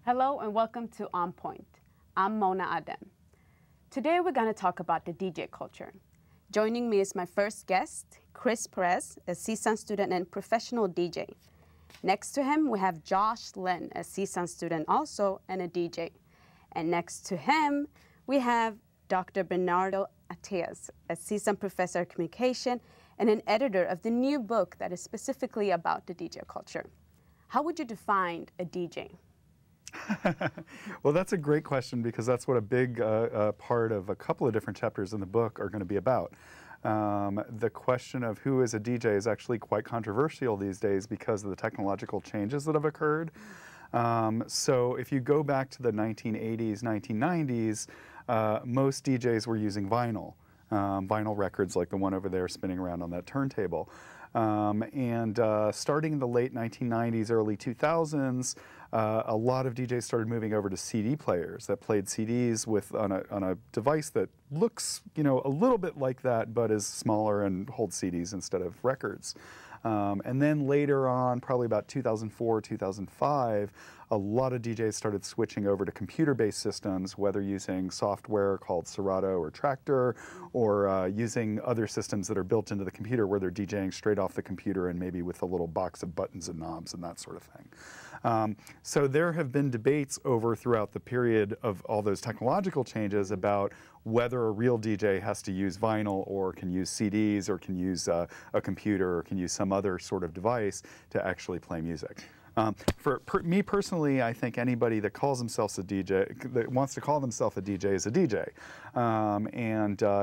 Hello and welcome to On Point. I'm Mona Adem. Today we're going to talk about the DJ culture. Joining me is my first guest, Chris Perez, a CSUN student and professional DJ. Next to him we have Josh Lin, a CSUN student also and a DJ. And next to him we have Dr. Bernardo Attias, a CSUN professor of communication and an editor of the new book that is specifically about the DJ culture. How would you define a DJ? Well, that's a great question because that's what a big part of a couple of different chapters in the book are going to be about. The question of who is a DJ is actually quite controversial these days because of the technological changes that have occurred. So if you go back to the 1980s, 1990s, most DJs were using vinyl. Vinyl records like the one over there spinning around on that turntable. Starting in the late 1990s, early 2000s, a lot of DJs started moving over to CD players that played CDs on a device that looks, a little bit like that, but is smaller and holds CDs instead of records. And then later on, probably about 2004, 2005, a lot of DJs started switching over to computer-based systems, whether using software called Serato or Tractor, or using other systems that are built into the computer where they're DJing straight off the computer and maybe with a little box of buttons and knobs and that sort of thing. So there have been debates throughout the period of all those technological changes about whether a real DJ has to use vinyl or can use CDs or can use a computer or can use some other sort of device to actually play music. For me personally, I think anybody that calls themselves a DJ, that wants to call themselves a DJ, is a DJ.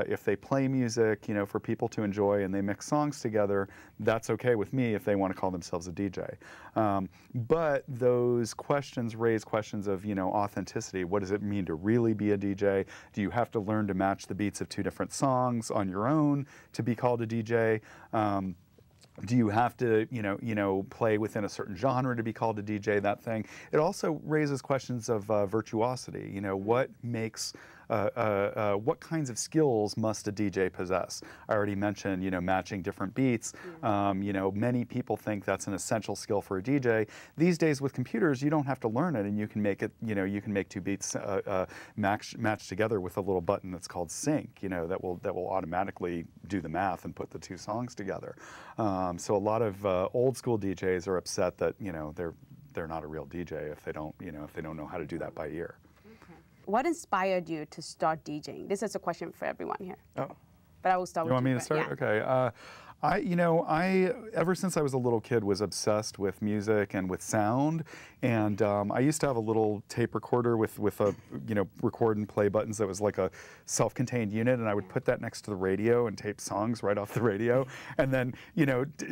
If they play music, for people to enjoy and they mix songs together, that's okay with me if they want to call themselves a DJ. But those questions raise questions of, authenticity. What does it mean to really be a DJ? Do you have to learn to match the beats of two different songs on your own to be called a DJ? Do you have to, play within a certain genre to be called a DJ, that thing? It also raises questions of virtuosity. What makes, what kinds of skills must a DJ possess? I already mentioned, matching different beats. Many people think that's an essential skill for a DJ. These days with computers, you don't have to learn it, and you can make it, you can make two beats match together with a little button that's called sync, that will automatically do the math and put the two songs together. So a lot of old school DJs are upset that they're not a real DJ if they don't know how to do that by ear. Okay. What inspired you to start DJing? This is a question for everyone here. Oh. But I will start with you. You want me to start? Yeah. Okay. I ever since I was a little kid was obsessed with music and with sound, and I used to have a little tape recorder with a record and play buttons that was like a self-contained unit, and I would put that next to the radio and tape songs right off the radio, and then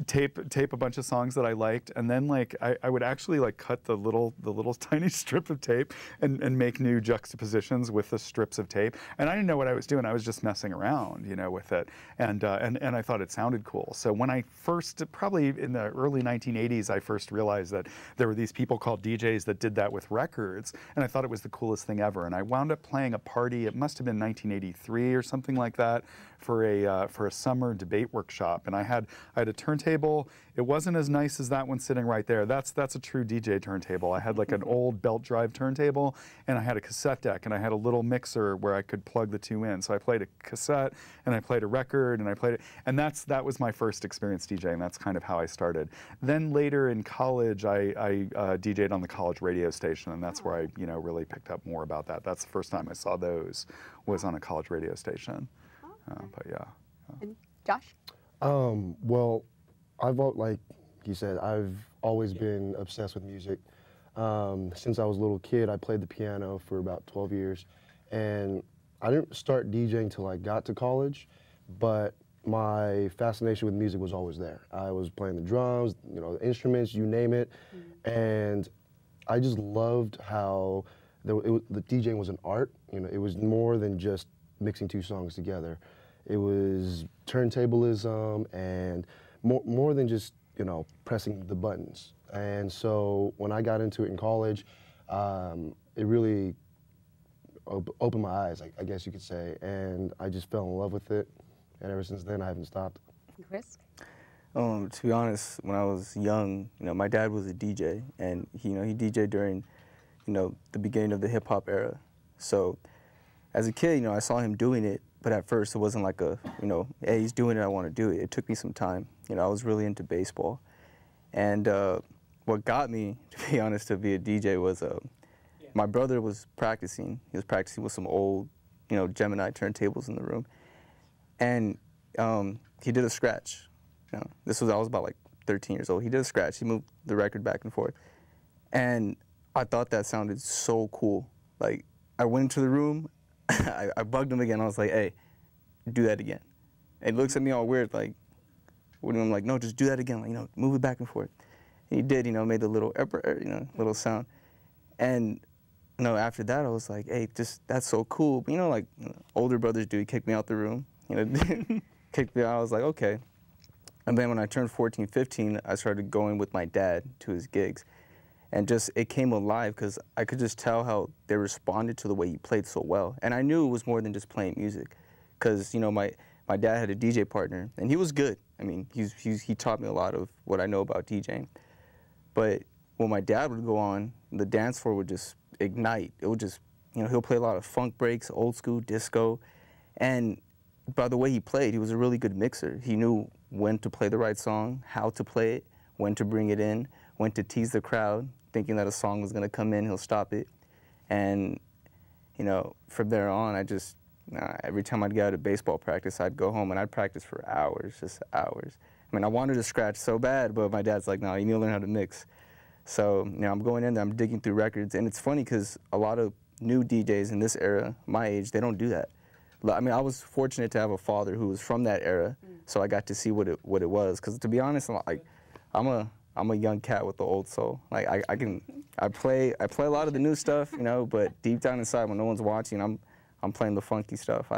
tape a bunch of songs that I liked, and then I would actually cut the little tiny strip of tape and make new juxtapositions with the strips of tape, and I didn't know what I was doing. I was just messing around with it, and I thought it sounded cool. So when I first, probably in the early 1980s, I first realized that there were these people called DJs that did that with records, and I thought it was the coolest thing ever. And I wound up playing a party, it must have been 1983 or something like that, for a summer debate workshop. And I had a turntable. It wasn't as nice as that one sitting right there. That's a true DJ turntable. I had like an old belt drive turntable, and I had a cassette deck, and I had a little mixer where I could plug the two in. So I played a cassette, and I played a record, and I played it, and that was my first experience DJing. That's kind of how I started. Then later in college, I DJed on the college radio station, and that's where I really picked up more about that. That's the first time I saw those, was on a college radio station. But yeah. And Josh? Well, like you said, I've always been obsessed with music. Since I was a little kid, I played the piano for about 12 years, and I didn't start DJing until I got to college, but my fascination with music was always there. I was playing the drums, the instruments, you name it, and I just loved how the DJing was an art. It was more than just mixing two songs together. It was turntablism and more than just pressing the buttons. And so when I got into it in college, it really opened my eyes, I guess you could say, and I just fell in love with it. And ever since then, I haven't stopped. Chris? To be honest, when I was young, my dad was a DJ, and he DJed during, you know, the beginning of the hip hop era. So as a kid, you know, I saw him doing it, but at first it wasn't like a, you know, hey, he's doing it, I want to do it. It took me some time. You know, I was really into baseball. And what got me, to be honest, to be a DJ was my brother was practicing. He was practicing with some old, you know, Gemini turntables in the room. And he did a scratch. You know, I was about like 13 years old. He did a scratch. He moved the record back and forth. And I thought that sounded so cool. Like, I went into the room, I bugged him again. I was like, hey, do that again. And he looks at me all weird, like, what do you mean? I'm like, no, just do that again. Like, you know, move it back and forth. And he did, you know, made the little, you know, little sound. And, you know, after that, I was like, hey, that's so cool. But, you know, like older brothers do, he kicked me out the room. You know, kicked me out. I was like, okay. And then when I turned 14, 15, I started going with my dad to his gigs. And just, it came alive because I could just tell how they responded to the way he played so well. And I knew it was more than just playing music. Because, you know, my dad had a DJ partner, and he was good. I mean, he taught me a lot of what I know about DJing. But when my dad would go on, the dance floor would just ignite. It would just, you know, he'll play a lot of funk breaks, old school, disco. And by the way he played, he was a really good mixer. He knew when to play the right song, how to play it, when to bring it in, when to tease the crowd, thinking that a song was going to come in, he'll stop it. And, you know, from there on, every time I'd get out of baseball practice, I'd go home and I'd practice for hours, just hours. I mean, I wanted to scratch so bad, but my dad's like, no, you need to learn how to mix. So, you know, I'm going in there, I'm digging through records, and it's funny because a lot of new DJs in this era, my age, they don't do that. I mean, I was fortunate to have a father who was from that era, so I got to see what it was. Because to be honest, I'm a young cat with the old soul. Like I play a lot of the new stuff, you know, but deep down inside, when no one's watching, I'm playing the funky stuff.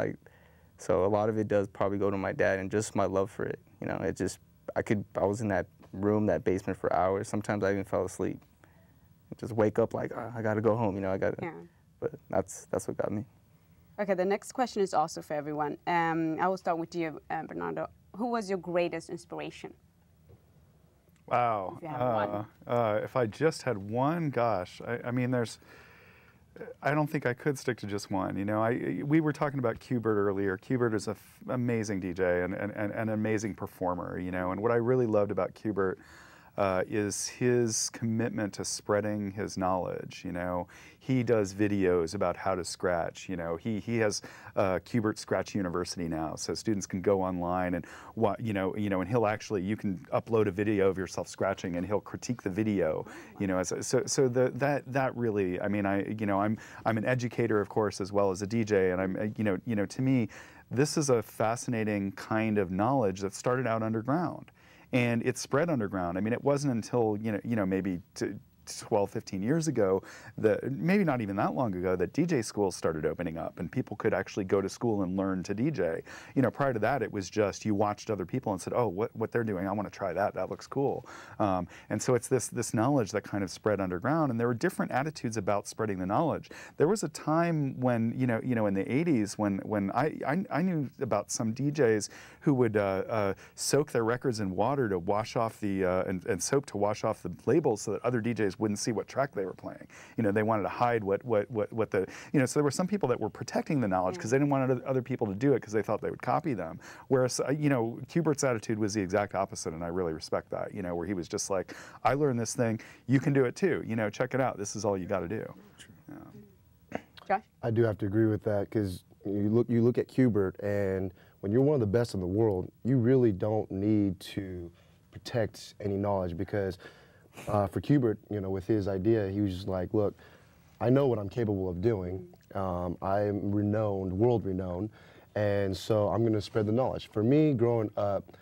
So a lot of it does probably go to my dad and just my love for it. You know, I was in that room, that basement for hours. Sometimes I even fell asleep. Just wake up like, oh, I gotta go home, you know, Yeah. But that's what got me. Okay, the next question is also for everyone. I will start with you, Bernardo. Who was your greatest inspiration? Wow. If you have one. If I just had one, gosh, I mean, I don't think I could stick to just one. You know, we were talking about Qbert earlier. Qbert is an amazing DJ and an amazing performer, you know, and what I really loved about Qbert is his commitment to spreading his knowledge. You know, he does videos about how to scratch. You know, he has Qbert Scratch University now, so students can go online and and he'll actually, you can upload a video of yourself scratching and he'll critique the video. You know, that really, I mean, I'm an educator, of course, as well as a DJ, and I'm to me, this is a fascinating kind of knowledge that started out underground. And it spread underground. I mean, it wasn't until, maybe 12, 15 years ago, maybe not even that long ago, that DJ schools started opening up and people could actually go to school and learn to DJ. You know, prior to that, it was just you watched other people and said, oh, what they're doing, I want to try that, that looks cool. And so it's this knowledge that kind of spread underground, and there were different attitudes about spreading the knowledge. There was a time when, in the 80s when I knew about some DJs who would soak their records in water to wash off and soap to wash off the labels so that other DJs wouldn't see what track they were playing. You know, they wanted to hide what the, so there were some people that were protecting the knowledge because they didn't want other people to do it because they thought they would copy them. Whereas, Qbert's attitude was the exact opposite, and I really respect that, where he was just like, I learned this thing, you can do it too, check it out, this is all you got to do. Yeah. Josh? I do have to agree with that, because you look at Qbert, and when you're one of the best in the world, you really don't need to protect any knowledge, because for Qbert, with his idea, he was just like, look, I know what I'm capable of doing. I'm renowned, world renowned, and so I'm going to spread the knowledge. For me, growing up,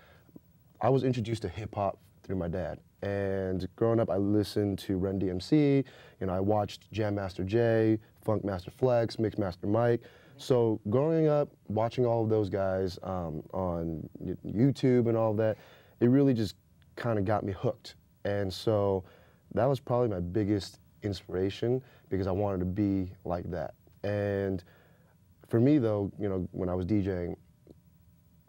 I was introduced to hip hop through my dad. And growing up, I listened to Run DMC, I watched Jam Master Jay, Funk Master Flex, Mix Master Mike. So growing up, watching all of those guys on YouTube and all of that, it really just kind of got me hooked. And so that was probably my biggest inspiration, because I wanted to be like that. And for me, though, when I was DJing,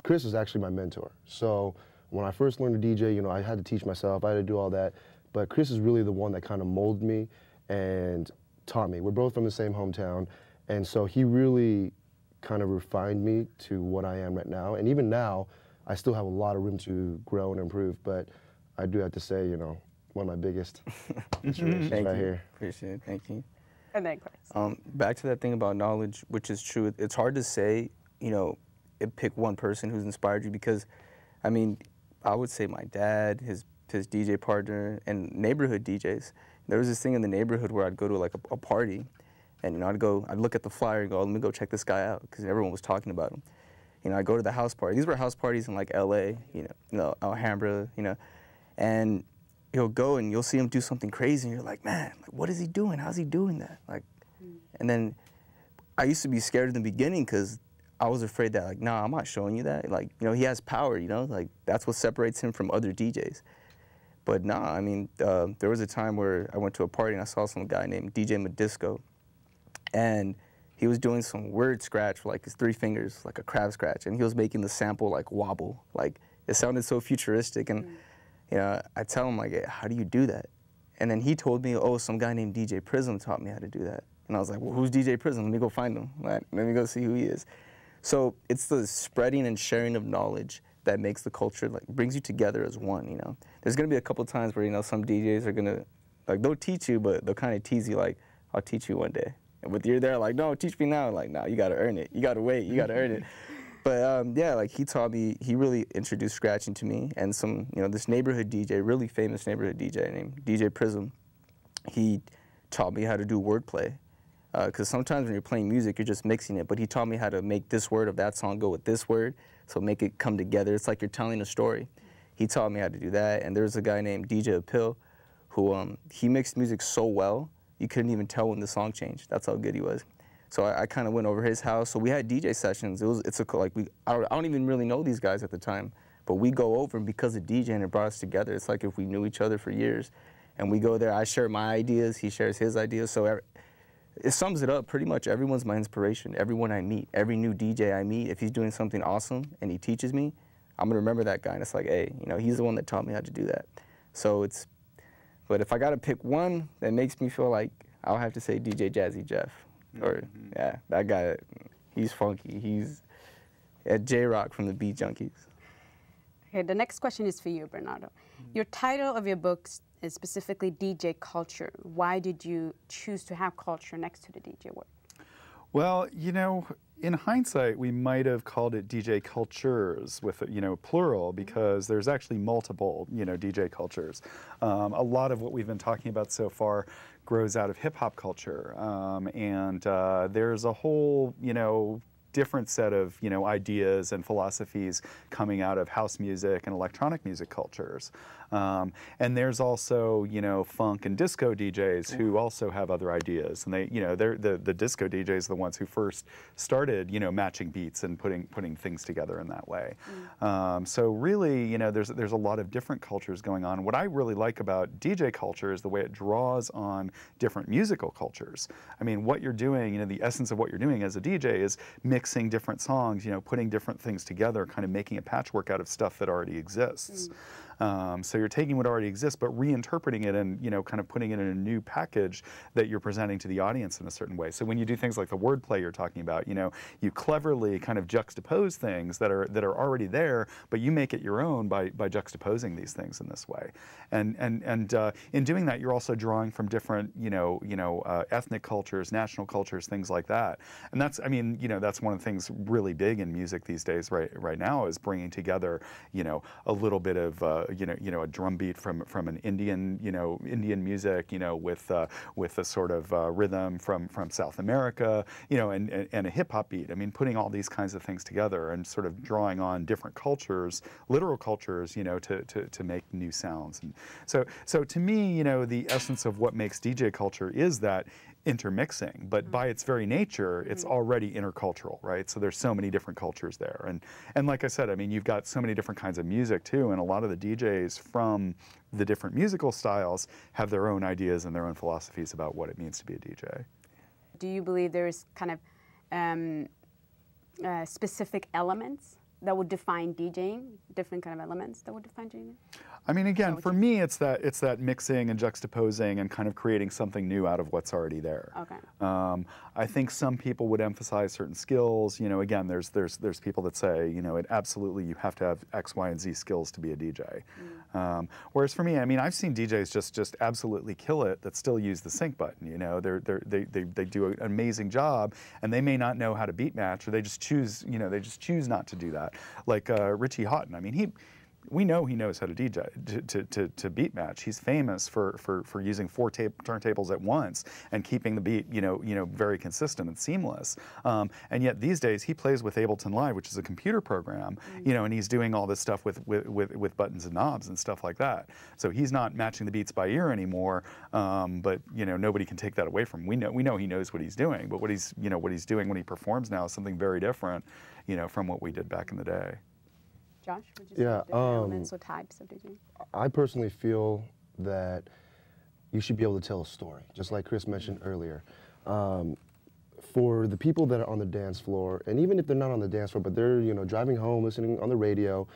Chris was actually my mentor. So when I first learned to DJ, I had to teach myself, I had to do all that. But Chris is really the one that kind of molded me and taught me. We're both from the same hometown, and so he really kind of refined me to what I am right now. And even now, I still have a lot of room to grow and improve, but I do have to say, you know, one of my biggest inspirations right here. Appreciate it. Thank you. And then Chris. Back to that thing about knowledge, which is true. It's hard to say, you know, pick one person who's inspired you because, I mean, I would say my dad, his DJ partner, and neighborhood DJs. There was this thing in the neighborhood where I'd go to like a party, and you know, I'd look at the flyer and go, let me go check this guy out, because everyone was talking about him. You know, I'd go to the house party. These were house parties in like LA, you know, Alhambra, you know, and you'll go and you'll see him do something crazy, and you're like, man, like, what is he doing? How's he doing that? Like, and then I used to be scared in the beginning because I was afraid that, like, nah, I'm not showing you that. Like, you know, he has power, you know, like, that's what separates him from other DJs. But nah, I mean, there was a time where I went to a party and I saw some guy named DJ Madisco, and he was doing some weird scratch with like his 3 fingers, like a crab scratch, and he was making the sample like wobble. Like, it sounded so futuristic, and you know, I tell him like, hey, how do you do that? And then he told me, oh, some guy named DJ Prism taught me how to do that. And I was like, well, who's DJ Prism? Let me go find him. Let me go see who he is. So it's the spreading and sharing of knowledge that makes the culture, like, brings you together as one, you know. There's gonna be a couple times where, you know, some DJs are gonna, like, they'll teach you, but they'll kind of tease you like, I'll teach you one day. And with you're there like, no, teach me now. Like, no, you gotta earn it. You gotta wait, you gotta earn it. But yeah, like, he taught me, he really introduced scratching to me, and some, you know, this neighborhood DJ, really famous neighborhood DJ named DJ Prism, he taught me how to do wordplay. Because sometimes when you're playing music, you're just mixing it, but he taught me how to make this word of that song go with this word, so make it come together. It's like you're telling a story. He taught me how to do that, and there's a guy named DJ Apil, who he mixed music so well, you couldn't even tell when the song changed. That's how good he was. So I kind of went over his house. So we had DJ sessions. I don't even really know these guys at the time, but we go over, and because of DJing, it brought us together. It's like if we knew each other for years, and we go there. I share my ideas, he shares his ideas. So it sums it up. Pretty much everyone's my inspiration. Everyone I meet, every new DJ I meet, if he's doing something awesome and he teaches me, I'm gonna remember that guy. And it's like, hey, you know, he's the one that taught me how to do that. So but if I gotta pick one that makes me feel like, I'll have to say DJ Jazzy Jeff. Or, yeah, that guy, he's funky. He's at J-Rock from the Beat Junkies. Okay, the next question is for you, Bernardo. Your title of your book is specifically DJ culture. Why did you choose to have culture next to the DJ word? Well, you know, in hindsight, we might have called it DJ cultures with, you know, plural, because there's actually multiple, you know, DJ cultures. A lot of what we've been talking about so far grows out of hip-hop culture, and there's a whole, you know, different set of, you know, ideas and philosophies coming out of house music and electronic music cultures. And there's also, you know, funk and disco DJs who also have other ideas, and they, you know, the disco DJs, the ones who first started, you know, matching beats and putting things together in that way. So really, you know, there's a lot of different cultures going on. What I really like about DJ culture is the way it draws on different musical cultures. I mean, what you're doing, you know, the essence of what you're doing as a DJ is mixing different songs, you know, putting different things together, kind of making a patchwork out of stuff that already exists. So you're taking what already exists, but reinterpreting it and, you know, kind of putting it in a new package that you're presenting to the audience in a certain way. So when you do things like the wordplay you're talking about, you know, you cleverly kind of juxtapose things that are already there, but you make it your own by juxtaposing these things in this way. And in doing that, you're also drawing from different, ethnic cultures, national cultures, things like that. And that's, I mean, you know, that's one of the things really big in music these days, right now, is bringing together, you know, a little bit of a drum beat from an Indian music, you know, with a sort of rhythm from South America, you know, and a hip hop beat. I mean, putting all these kinds of things together and sort of drawing on different cultures, literal cultures, you know, to make new sounds. And so to me, you know, the essence of what makes DJ culture is that intermixing, but by its very nature, it's already intercultural, right? So there's so many different cultures there. And like I said, I mean, you've got so many different kinds of music too, and a lot of the DJs from the different musical styles have their own ideas and their own philosophies about what it means to be a DJ. Do you believe there's kind of specific elements that would define DJing, different kind of elements that would define DJing? I mean, again, for me, it's that mixing and juxtaposing and kind of creating something new out of what's already there. Okay. I think some people would emphasize certain skills. You know, again, there's people that say, you know, absolutely you have to have X, Y, and Z skills to be a DJ. Whereas for me, I mean, I've seen DJs just absolutely kill it that still use the sync button. You know, they do an amazing job, and they may not know how to beat match, or they just choose, you know, they just choose not to do that. Like Richie Houghton. I mean, we know he knows how to DJ, to beat match. He's famous for using 4 turntables at once and keeping the beat, you know, very consistent and seamless. And yet these days he plays with Ableton Live, which is a computer program, you know, and he's doing all this stuff with buttons and knobs and stuff like that. So he's not matching the beats by ear anymore. But you know, nobody can take that away from him. We know he knows what he's doing, but what he's doing when he performs now is something very different, you know, from what we did back in the day. Josh, would you say different elements or types of DJing? I personally feel that you should be able to tell a story, just like Chris mentioned earlier. For the people that are on the dance floor, and even if they're not on the dance floor, but they're, you know, driving home, listening on the radio,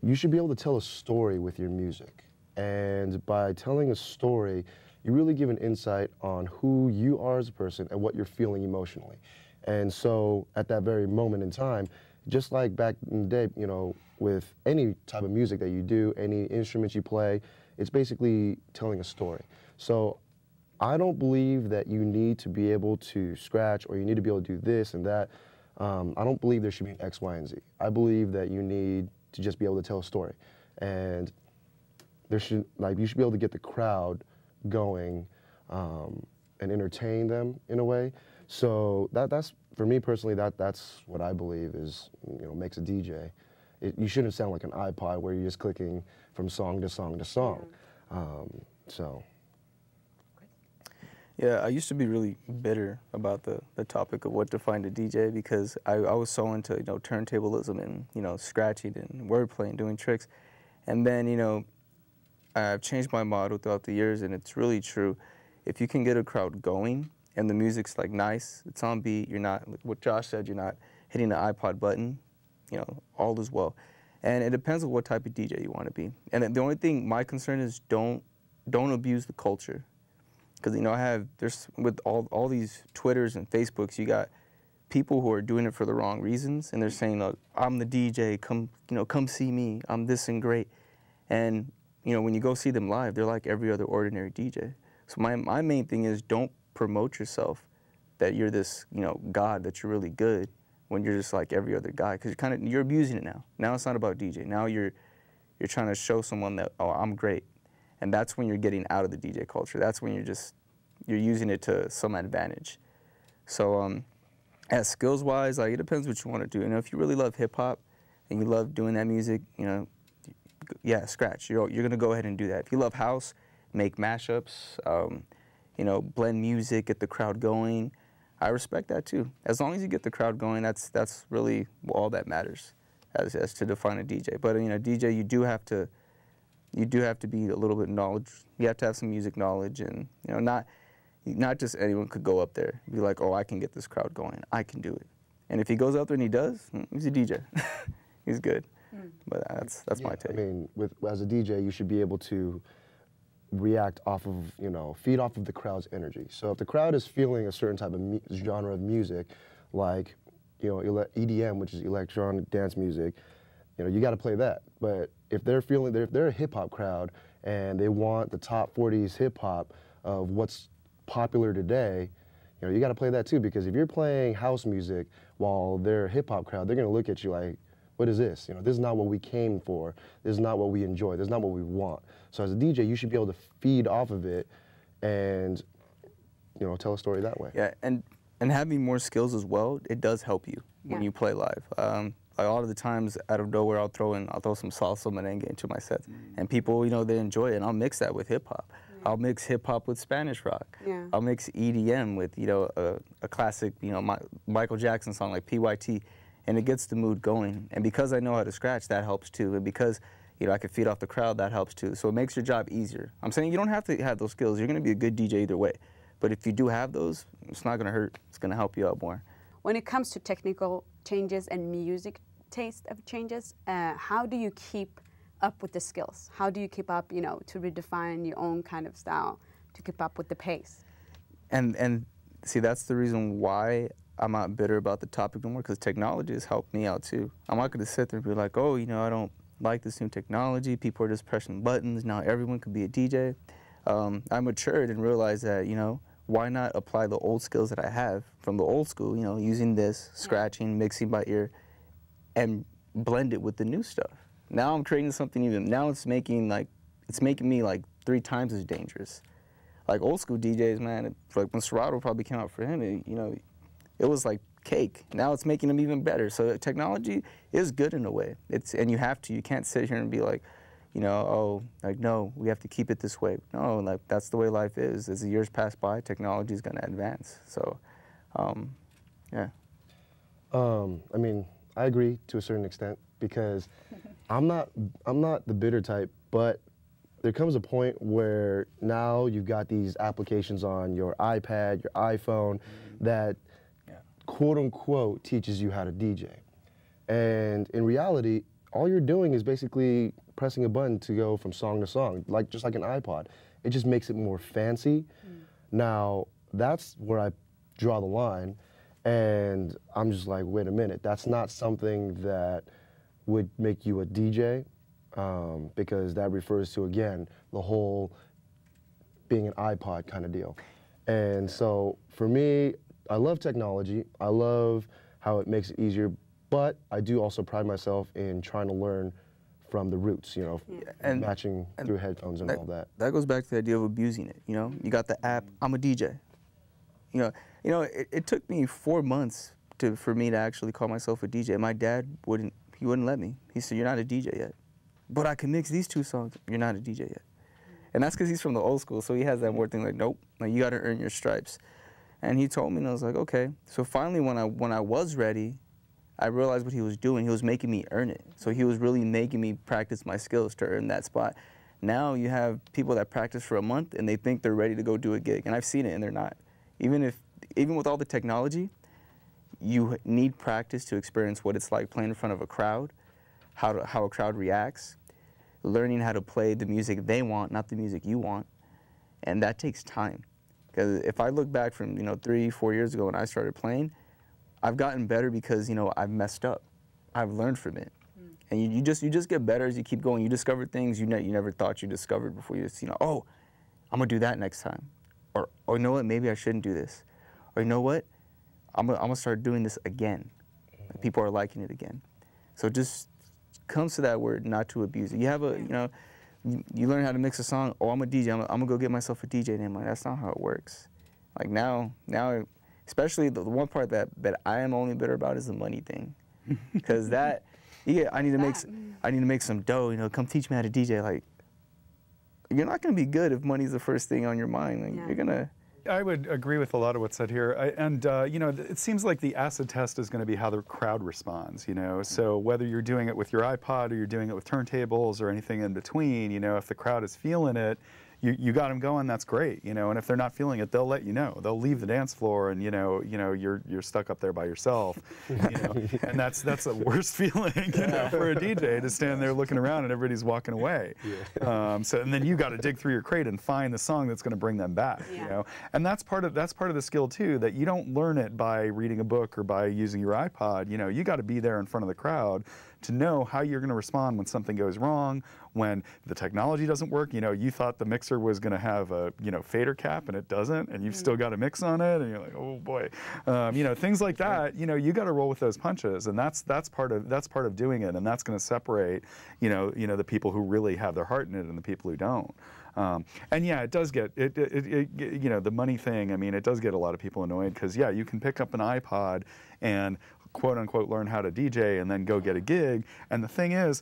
you should be able to tell a story with your music. And by telling a story, you really give an insight on who you are as a person and what you're feeling emotionally. And so at that very moment in time, just like back in the day, you know, with any type of music that you do, any instruments you play, it's basically telling a story. So I don't believe that you need to be able to scratch or you need to be able to do this and that. I don't believe there should be an X, Y, and Z. I believe that you need to just be able to tell a story. And you should be able to get the crowd going and entertain them in a way. So that's for me personally, that's what I believe is, you know, makes a DJ. You shouldn't sound like an iPod where you're just clicking from song to song to song. Yeah, I used to be really bitter about the topic of what defined a DJ because I was so into, you know, turntablism and, you know, scratching and wordplay and doing tricks. And then, you know, I've changed my motto throughout the years, and it's really true. If you can get a crowd going and the music's like nice, it's on beat, you're not, what Josh said, you're not hitting the iPod button, you know, all is well. And it depends on what type of DJ you want to be. And the only thing, my concern is don't abuse the culture. Because, you know, there's with all these Twitters and Facebooks, you got people who are doing it for the wrong reasons, and they're saying, look, I'm the DJ, come see me, I'm this and great. And, you know, when you go see them live, they're like every other ordinary DJ. So my main thing is don't promote yourself that you're this, you know, God, that you're really good, when you're just like every other guy, because you're abusing it now. Now it's not about DJ. Now you're trying to show someone that, oh, I'm great. And that's when you're getting out of the DJ culture. That's when you're using it to some advantage. So as skills-wise, like, it depends what you want to do. You know, if you really love hip-hop and you love doing that music, you know, yeah, scratch. You're going to go ahead and do that. If you love house, make mashups, you know, blend music, get the crowd going. I respect that too. As long as you get the crowd going, that's really all that matters as to define a DJ. But, you know, DJ, you do have to be a little bit knowledge. You have to have some music knowledge, and, you know, not just anyone could go up there and be like, oh, I can get this crowd going. I can do it. And if he goes out there and he does, he's a DJ. He's good. But that's my take. I mean, as a DJ, you should be able to react off of, you know, feed off of the crowd's energy. So if the crowd is feeling a certain type of genre of music, like, you know, EDM, which is electronic dance music, you know, you got to play that. But if they're a hip hop crowd and they want the top 40s hip hop of what's popular today, you know, you got to play that too, because if you're playing house music while they're a hip hop crowd, they're going to look at you like, what is this? You know, this is not what we came for. This is not what we enjoy. This is not what we want. So as a DJ, you should be able to feed off of it and, you know, tell a story that way. Yeah, and having more skills as well, it does help you when you play live. A lot of the times, out of nowhere, I'll throw some salsa merengue into my sets, and people, you know, they enjoy it, and I'll mix that with hip hop. I'll mix hip hop with Spanish rock. I'll mix EDM with, you know, a classic, you know, Michael Jackson song like PYT, and it gets the mood going. And because I know how to scratch, that helps too. And because, you know, I can feed off the crowd, that helps too. So it makes your job easier. I'm saying you don't have to have those skills. You're going to be a good DJ either way. But if you do have those, it's not going to hurt. It's going to help you out more. When it comes to technical changes and music taste of changes. How do you keep up with the skills? How do you keep up, you know, to redefine your own kind of style, to keep up with the pace? And see, that's the reason why I'm not bitter about the topic no more, because technology has helped me out too. I'm not going to sit there and be like, oh, you know, I don't like this new technology. People are just pressing buttons. Now everyone could be a DJ. I matured and realized that, you know, why not apply the old skills that I have from the old school, you know, using this, scratching, mixing by ear, and blend it with the new stuff. Now I'm creating something even, now it's making me like 3 times as dangerous. Like old school DJs, man, like when Serato probably came out for him, you know, it was like cake. Now it's making them even better. So technology is good in a way. And you can't sit here and be like, you know, oh, like, no, we have to keep it this way. No, like, that's the way life is. As the years pass by, technology is going to advance. So, yeah. I mean, I agree to a certain extent, because I'm not the bitter type, but there comes a point where now you've got these applications on your iPad, your iPhone, that quote unquote teaches you how to DJ. And in reality, all you're doing is basically pressing a button to go from song to song, just like an iPod. It just makes it more fancy. Now, that's where I draw the line, and I'm just like, wait a minute, that's not something that would make you a DJ, because that refers to, again, the whole being an iPod kind of deal. And so for me, I love technology. I love how it makes it easier, but I do also pride myself in trying to learn from the roots, you know, and matching through headphones and all that. That goes back to the idea of abusing it, you know? You got the app, I'm a DJ. You know, it took me 4 months for me to actually call myself a DJ. My dad wouldn't let me. He said, you're not a DJ yet. But I can mix these 2 songs. You're not a DJ yet. And that's because he's from the old school, so he has that more thing like, nope, like, you got to earn your stripes. And he told me, and I was like, okay. So finally, when I was ready, I realized what he was doing. He was making me earn it. So he was really making me practice my skills to earn that spot. Now you have people that practice for a month and they think they're ready to go do a gig. And I've seen it, and they're not. Even with all the technology, you need practice to experience what it's like playing in front of a crowd, how a crowd reacts, learning how to play the music they want, not the music you want. And that takes time. Because if I look back from, 3-4 years ago when I started playing, I've gotten better because, I've messed up. I've learned from it. And you just get better as you keep going. You discover things you never thought you discovered before. You just, oh, I'm going to do that next time. Or, you know what, maybe I shouldn't do this. Or, you know what, I'm gonna start doing this again. People are liking it again. So it just comes to that word, not to abuse it. You have you learn how to mix a song. Oh, I'm a DJ. I'm gonna go get myself a DJ name. Like, that's not how it works. Like now, especially the one part that I am only bitter about is the money thing, because I need to make some dough. Come teach me how to DJ. Like, you're not gonna be good if money's the first thing on your mind. Like, you're gonna. I would agree with a lot of what's said here. It seems like the acid test is going to be how the crowd responds, So whether you're doing it with your iPod or you're doing it with turntables or anything in between, if the crowd is feeling it, you got them going, that's great, And if they're not feeling it, they'll let you know. They'll leave the dance floor, and you're stuck up there by yourself, And that's the worst feeling, for a DJ, to stand there looking around and everybody's walking away. And then you got to dig through your crate and find the song that's going to bring them back, And that's part of the skill too. That you don't learn it by reading a book or by using your iPod. You got to be there in front of the crowd to know how you're going to respond when something goes wrong, when the technology doesn't work. You thought the mixer was going to have a fader cap and it doesn't, and you've still got a mix on it, and you're like, oh boy, things like that. You got to roll with those punches, and that's part of doing it, and that's going to separate the people who really have their heart in it and the people who don't. And yeah, it does get the money thing. I mean, it does get a lot of people annoyed, because you can pick up an iPod and quote unquote learn how to DJ and then go get a gig. And the thing is,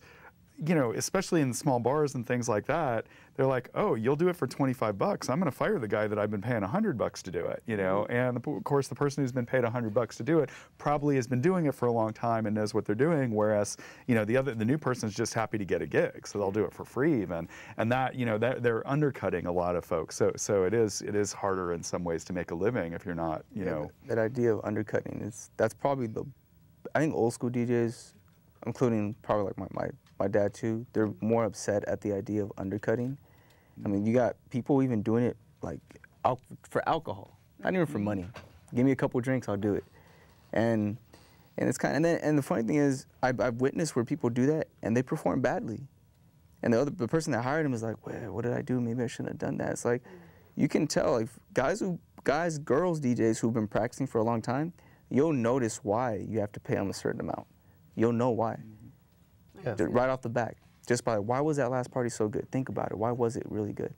especially in small bars and things like that, they're like, oh, you'll do it for $25. I'm going to fire the guy that I've been paying $100 to do it, And of course, the person who's been paid $100 to do it probably has been doing it for a long time and knows what they're doing. Whereas, the new person's just happy to get a gig, so they'll do it for free even. And that, that they're undercutting a lot of folks. So it is harder in some ways to make a living if you're not, That idea of undercutting that's probably I think old school DJs including probably like my dad too, they're more upset at the idea of undercutting. I mean, you got people even doing it like for alcohol, not even for money. Give me a couple drinks, I'll do it. And it's kind of, and the funny thing is, I've witnessed where people do that and they perform badly. And the person that hired him is like, well, what did I do? Maybe I shouldn't have done that. It's like, you can tell, like, girls DJs who've been practicing for a long time, you'll notice why you have to pay them a certain amount. You'll know why. Yeah. Right off the back. Just by, why was that last party so good? Think about it. Why was it really good?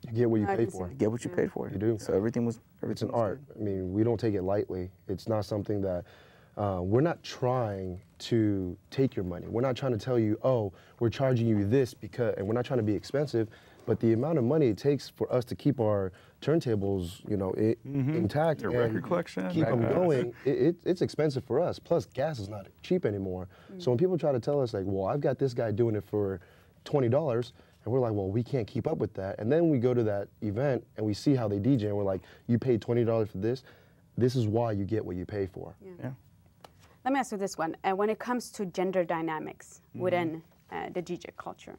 You get what you pay for. You get what you paid for. You do. So everything was It's an art. I mean, we don't take it lightly. It's not something that, we're not trying to take your money. We're not trying to tell you, oh, we're charging you this because, and we're not trying to be expensive, but the amount of money it takes for us to keep our turntables, you know, intact Your and record collection, keep them going, it's expensive for us. Plus, gas is not cheap anymore. So when people try to tell us, like, well, I've got this guy doing it for $20, and we're like, well, we can't keep up with that. And then we go to that event and we see how they DJ, and we're like, you paid $20 for this. This is why you get what you pay for. Yeah. Let me ask you this one. When it comes to gender dynamics within the DJ culture,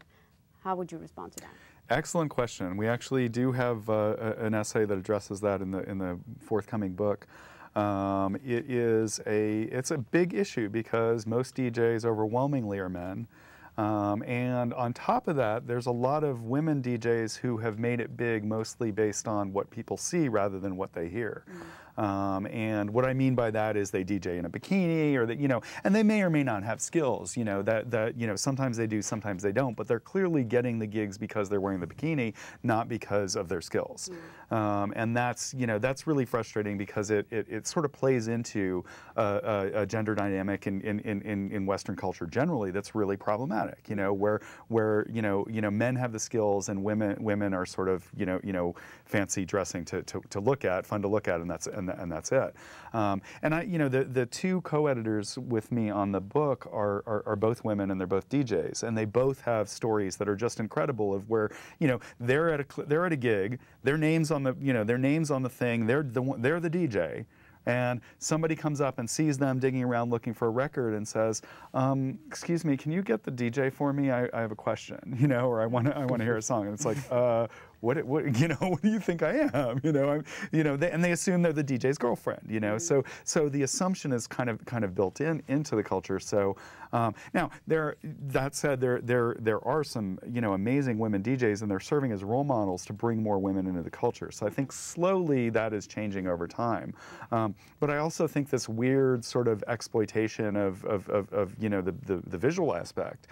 how would you respond to that? Excellent question. We actually do have an essay that addresses that in the forthcoming book. It's a big issue because most DJs overwhelmingly are men. And on top of that, there's a lot of women DJs who have made it big mostly based on what people see rather than what they hear. And what I mean by that is they DJ in a bikini, or that, you know, and they may or may not have skills, you know, that you know, sometimes they do, sometimes they don't, but they're clearly getting the gigs because they're wearing the bikini, not because of their skills. And that's, you know, that's really frustrating because it sort of plays into a gender dynamic in Western culture generally that's really problematic, you know, where you know men have the skills and women are sort of, you know, fancy dressing to look at, fun to look at, and that's it. And I, you know, the two co-editors with me on the book are both women, and they're both DJs, and they both have stories that are just incredible of where, you know, they're at a gig, their names on the, you know, their names on the thing, they're the DJ. And somebody comes up and sees them digging around looking for a record and says, "Excuse me, can you get the DJ for me? I have a question, you know, or I want to hear a song." And it's like, what you know, what do you think I am? You know, and they assume they're the DJ's girlfriend, you know. So the assumption is kind of built into the culture. So now that said, there are some, you know, amazing women DJs, and they're serving as role models to bring more women into the culture. So I think slowly that is changing over time. But I also think this weird sort of exploitation of you know, the visual aspect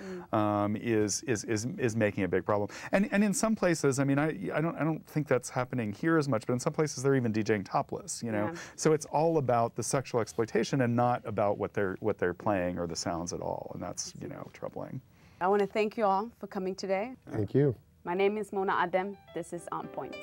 is making a big problem. And in some places, I mean, I don't think that's happening here as much, but in some places they're even DJing topless, you know. Yeah. So it's all about the sexual exploitation and not about what they're playing or the sounds at all, and that's, you know, troubling. I want to thank you all for coming today. Thank you. My name is Mona Adem. This is On Point.